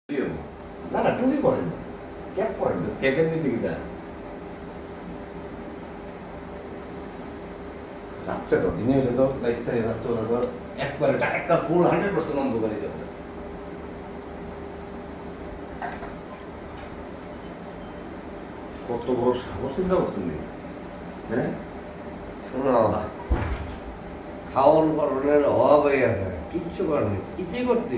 না না টুপি পরেন না, ক্যাপ পরেন না। ক্যাপের নিচে কি দেয়? রাত্রে তো দিনে হলে তো লাইটটা রাত্রে হলে তো একবারে একটা ফুল 100% অন্ধকারে যাবে। কত বড় সাহস চিন্তা করছেন নি? হ্যাঁ শোনো, খাওয়ার করণের অভাব হয়ে গেছে, কিচ্ছু করেনি, কিছুই করতে।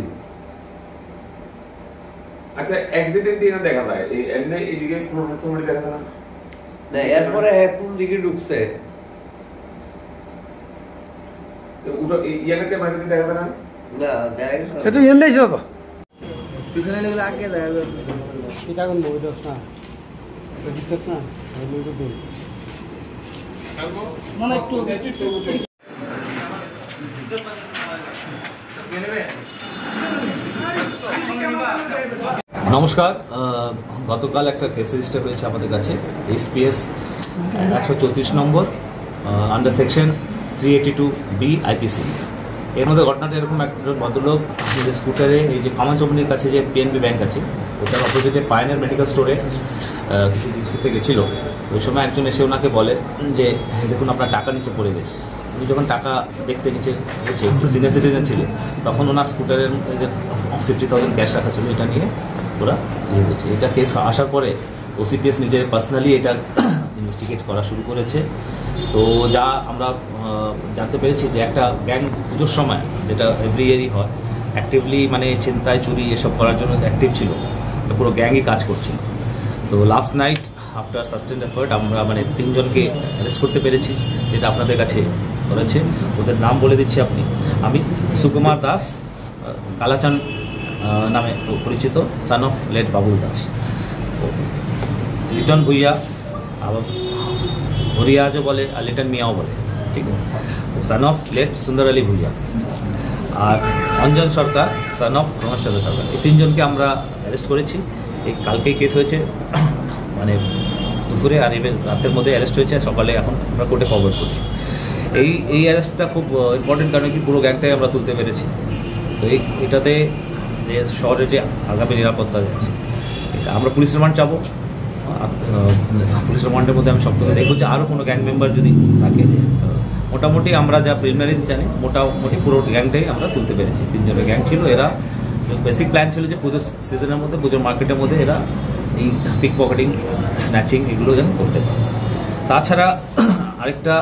আচ্ছা অ্যাক্সিডেন্ট না দেখা যায় এই এমনি এদিকে কোনো সময় দেখা যায় না, এরপরে কোন দিকে ঢুকছে ইয়াকে মাঝে দেখা যায় না? না, দেখা গেছে সে তো এন্দাই ছিল তো পিছনে লেগে আগে দেখা গেল। এটা কোন মুভি দোস না এটা দিচ্ছস না এই মুভি তো মানে একটু নমস্কার, গতকাল একটা কেস রেজিস্টার হয়েছে আমাদের কাছে এসপিএস 134 নম্বর আন্ডার সেকশন 382B আইপিসি। এর মধ্যে ঘটনাটা এরকম, একজন ভদ্রলোক নিজের স্কুটারে এই যে কামান চৌমনির কাছে যে পিএনবি ব্যাংক আছে ওটার অপোজিটে পায়নের মেডিকেল স্টোরে কিছু জিনিস দিতে গেছিলো। ওই সময় একজন এসে ওনাকে বলে যে দেখুন আপনার টাকা নিচে পড়ে গেছে। উনি যখন টাকা দেখতে নিচে হচ্ছে একটু সিনিয়র সিটিজেন ছিলেন, তখন ওনার স্কুটারের যে 50,000 ক্যাশ রাখা ছিল এটা নিয়ে ওরা ইয়ে হয়েছে। এটা কেস আসার পরে ওসিপিএস নিজে পার্সোনালি এটা ইনভেস্টিগেট করা শুরু করেছে। তো যা আমরা জানতে পেরেছি যে একটা গ্যাং পুজোর সময়, যেটা এভরি ইয়ারই হয়, অ্যাক্টিভলি মানে ছিনতাই চুরি এসব করার জন্য অ্যাক্টিভ ছিল, পুরো গ্যাংই কাজ করছিল। তো last night after sustained effort আমরা মানে 3 জনকে অ্যারেস্ট করতে পেরেছি, যেটা আপনাদের কাছে করেছে। ওদের নাম বলে দিচ্ছি আমি সুকুমার দাস, কালাচান নামে পরিচিত, son of late Babul Das, Liton Bhuiyan, আবার হরিয়াজও বলে আর লিটন মিয়াও বলে, ঠিক আছে, সান অফ লেট সুন্দর আলী ভুইয়া, আর অঞ্জন সরকার সান অফ রমেশচন্দ্র সরকার। এই 3 জনকে আমরা অ্যারেস্ট করেছি। এই কালকেই কেস হয়েছে, মানে দুপুরে আর ইভেন রাতের মধ্যে অ্যারেস্ট হয়েছে, সকালে এখন আমরা কোর্টে ফরওয়ার্ড করছি। এই অ্যারেস্টটা খুব ইম্পর্টেন্ট, কারণ কি পুরো গ্যাংটাই আমরা তুলতে পেরেছি। তো এটাতে যে শহরের যে আগামী নিরাপত্তা আছে, এটা আমরা পুলিশ রিমান্ড চাবো। পুলিশ রিমান্ডের মধ্যে আমি সবথেকে দেখবো যে আরও কোনো গ্যাং মেম্বার যদি থাকে। মোটামুটি আমরা যা প্রিলিমিনারি জানি, মোটামুটি পুরো গ্যাংটাই আমরা তুলতে পেরেছি। 3 জনের গ্যাং ছিল। এরা বেসিক প্ল্যান ছিল যে পুজোর সিজনের মধ্যে, পুজোর মার্কেটের মধ্যে এরা এই পিক পকেটিং, স্ন্যাচিং এগুলো যেন করতে পারে। তাছাড়া আরেকটা